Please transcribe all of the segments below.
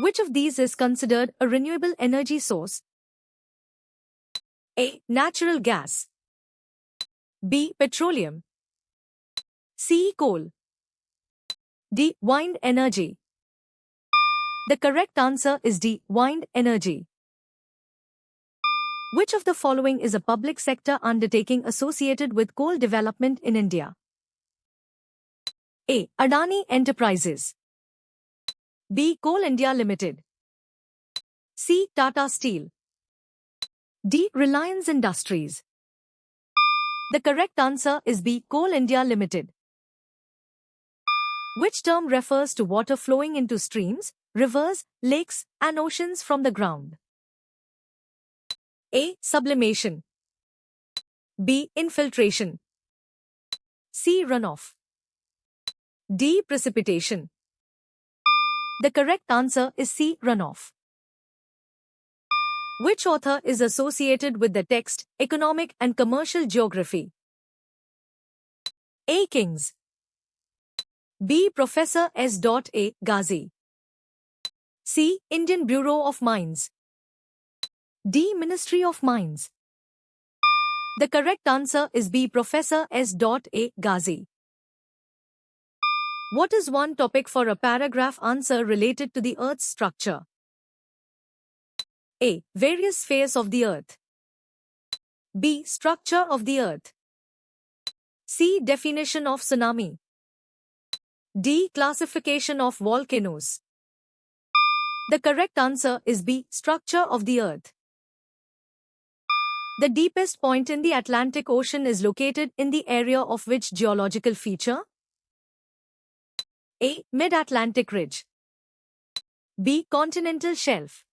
Which of these is considered a renewable energy source? A. Natural gas. B. Petroleum. C. Coal. D. Wind energy. The correct answer is D. Wind energy. Which of the following is a public sector undertaking associated with coal development in India? A. Adani Enterprises. B. Coal India Limited. C. Tata Steel. D. Reliance Industries. The correct answer is B. Coal India Limited. Which term refers to water flowing into streams, rivers, lakes, and oceans from the ground? A. Sublimation. B. Infiltration. C. Runoff. D. Precipitation. The correct answer is C. Runoff. Which author is associated with the text Economic and Commercial Geography? A. Kings. B. Professor S. A. Ghazi. C. Indian Bureau of Mines. D. Ministry of Mines. The correct answer is B. Professor S. A. Ghazi. What is one topic for a paragraph answer related to the Earth's structure? A. Various spheres of the Earth. B. Structure of the Earth. C. Definition of tsunami. D. Classification of volcanoes. The correct answer is B. Structure of the Earth. The deepest point in the Atlantic Ocean is located in the area of which geological feature? A. Mid-Atlantic Ridge. B. Continental Shelf.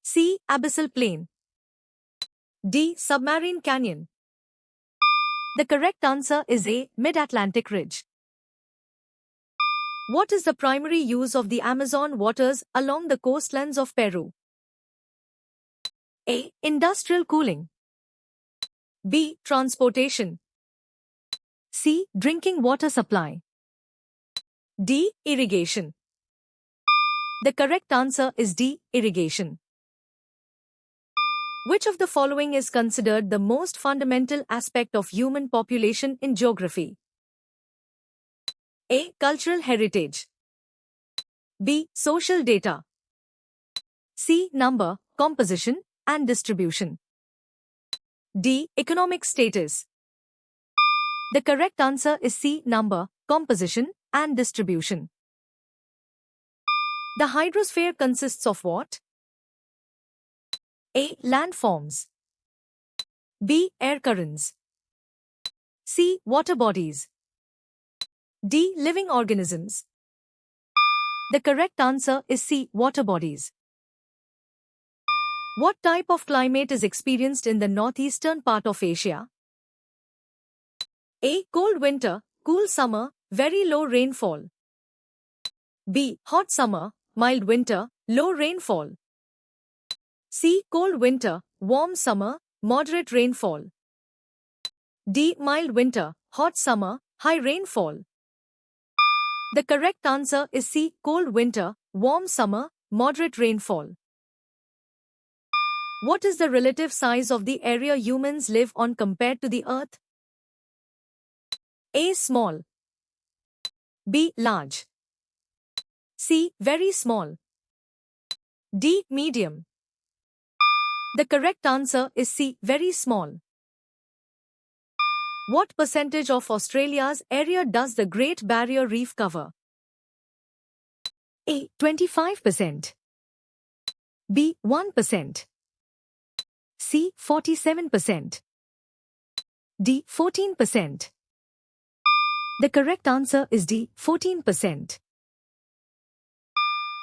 C. Abyssal Plain. D. Submarine Canyon. The correct answer is A. Mid-Atlantic Ridge. What is the primary use of the Amazon waters along the coastlands of Peru? A. Industrial cooling. B. Transportation. C. Drinking water supply. D. Irrigation. The correct answer is D. Irrigation. Which of the following is considered the most fundamental aspect of human population in geography? A. Cultural heritage. B. Social data. C. Number, composition, and distribution. D. Economic status. The correct answer is C. Number, composition, and distribution. The hydrosphere consists of what? A. Landforms. B. Air currents. C. Water bodies. D. Living organisms. The correct answer is C. Water bodies. What type of climate is experienced in the northeastern part of Asia? A. Cold winter, cool summer, very low rainfall. B. Hot summer, mild winter, low rainfall. C. Cold winter, warm summer, moderate rainfall. D. Mild winter, hot summer, high rainfall. The correct answer is C. Cold winter, warm summer, moderate rainfall. What is the relative size of the area humans live on compared to the Earth? A. Small. B. Large. C. Very small. D. Medium. The correct answer is C. Very small. What percentage of Australia's area does the Great Barrier Reef cover? A. 25%. B. 1%. C. 47%. D. 14%. The correct answer is D. 14%.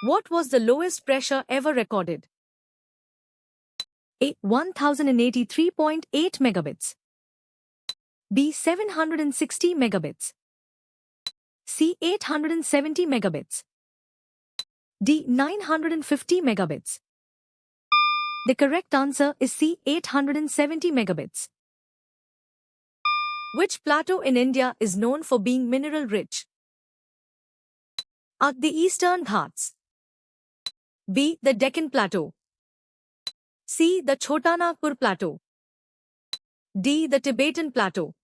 What was the lowest pressure ever recorded? A. 1083.8 megabits. B. 760 megabits. C. 870 megabits. D. 950 megabits. The correct answer is C. 870 megabits. Which plateau in India is known for being mineral rich? A. The Eastern Ghats. B. The Deccan Plateau. C. The Chota Nagpur Plateau. D. The Tibetan Plateau.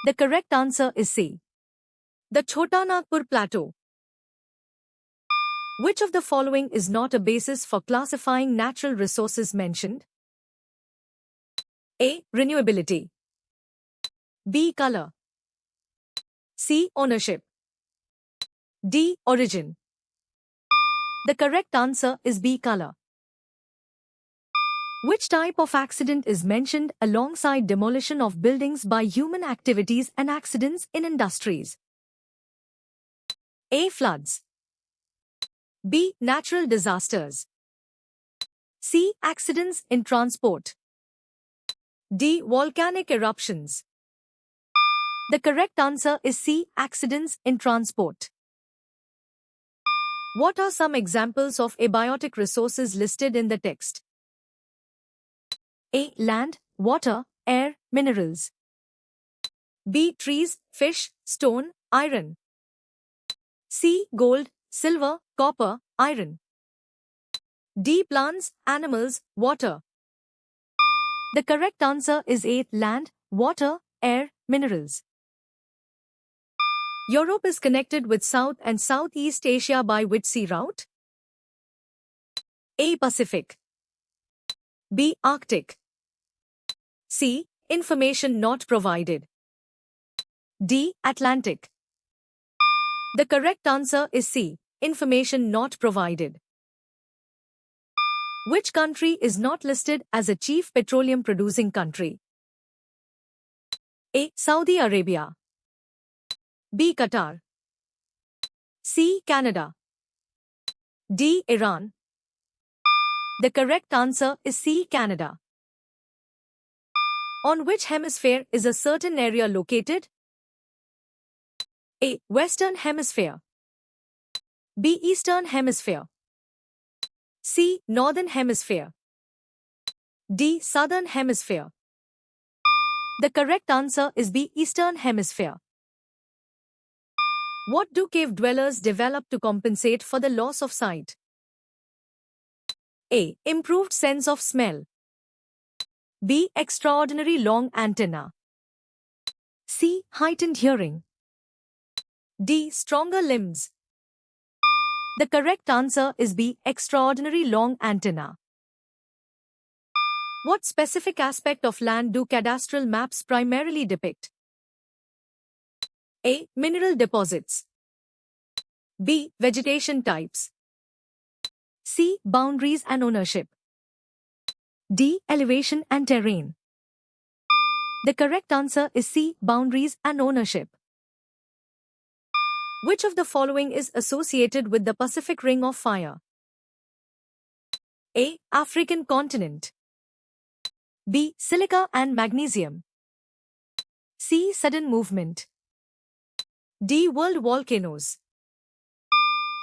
The correct answer is C. The Chota Nagpur Plateau. Which of the following is not a basis for classifying natural resources mentioned? A. Renewability. B. Color. C. Ownership. D. Origin. The correct answer is B. Color. Which type of accident is mentioned alongside demolition of buildings by human activities and accidents in industries? A. Floods. B. Natural disasters. C. Accidents in transport. D. Volcanic eruptions. The correct answer is C. Accidents in transport. What are some examples of abiotic resources listed in the text? A. Land, water, air, minerals. B. Trees, fish, stone, iron. C. Gold, silver, copper, iron. D. Plants, animals, water. The correct answer is A. Land, water, air, minerals. Europe is connected with South and Southeast Asia by which sea route? A. Pacific. B. Arctic. C. Information not provided. D. Atlantic. The correct answer is C. Information not provided. Which country is not listed as a chief petroleum producing country? A. Saudi Arabia. B. Qatar. C. Canada. D. Iran. The correct answer is C. Canada. On which hemisphere is a certain area located? A. Western Hemisphere. B. Eastern Hemisphere. C. Northern Hemisphere. D. Southern Hemisphere. The correct answer is B. Eastern Hemisphere. What do cave dwellers develop to compensate for the loss of sight? A. Improved sense of smell. B. Extraordinary long antenna. C. Heightened hearing. D. Stronger limbs. The correct answer is B. Extraordinary long antenna. What specific aspect of land do cadastral maps primarily depict? A. Mineral deposits. B. Vegetation types. C. Boundaries and ownership. D. Elevation and terrain. The correct answer is C. Boundaries and ownership. Which of the following is associated with the Pacific Ring of Fire? A. African continent. B. Silica and magnesium. C. Sudden movement. D. World volcanoes.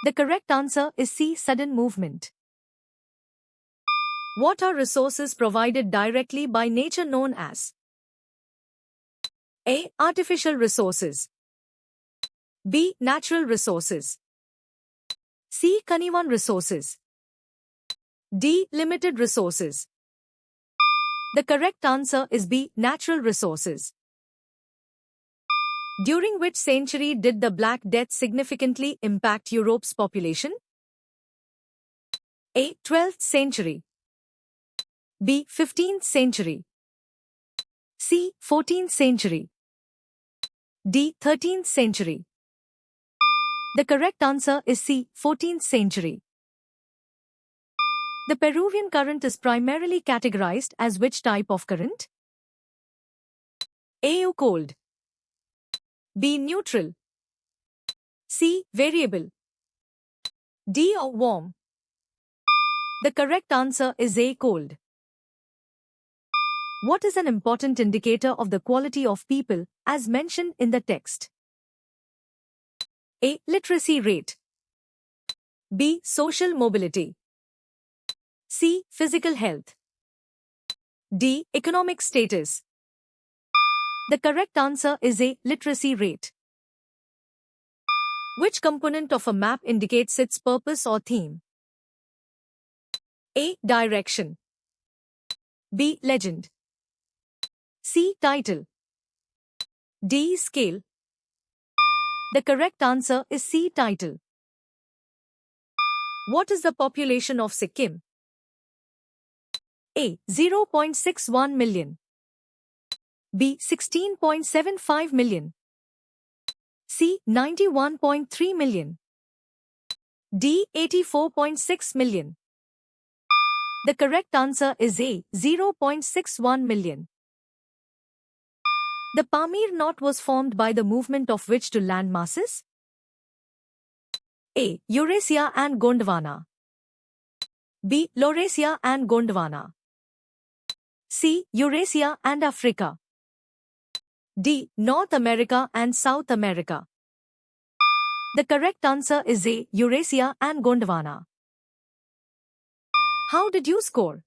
The correct answer is C. Sudden movement. What are resources provided directly by nature known as? A. Artificial resources. B. Natural resources. C. Kanivan resources. D. Limited resources. The correct answer is B. Natural resources. During which century did the Black Death significantly impact Europe's population? A. 12th century. B. 15th century. C. 14th century. D. 13th century. The correct answer is C. 14th century. The Peruvian current is primarily categorized as which type of current? A. Cold. B. Neutral. C. Variable. D. Warm. The correct answer is A. Cold. What is an important indicator of the quality of people, as mentioned in the text? A. Literacy rate. B. Social mobility. C. Physical health. D. Economic status. The correct answer is A. Literacy rate. Which component of a map indicates its purpose or theme? A. Direction. B. Legend. C. Title. D. Scale. The correct answer is C. Title. What is the population of Sikkim? A. 0.61 million. B. 16.75 million. C. 91.3 million. D. 84.6 million. The correct answer is A. 0.61 million. The Pamir knot was formed by the movement of which two land masses? A. Eurasia and Gondwana. B. Laurasia and Gondwana. C. Eurasia and Africa. D. North America and South America. The correct answer is A. Eurasia and Gondwana. How did you score?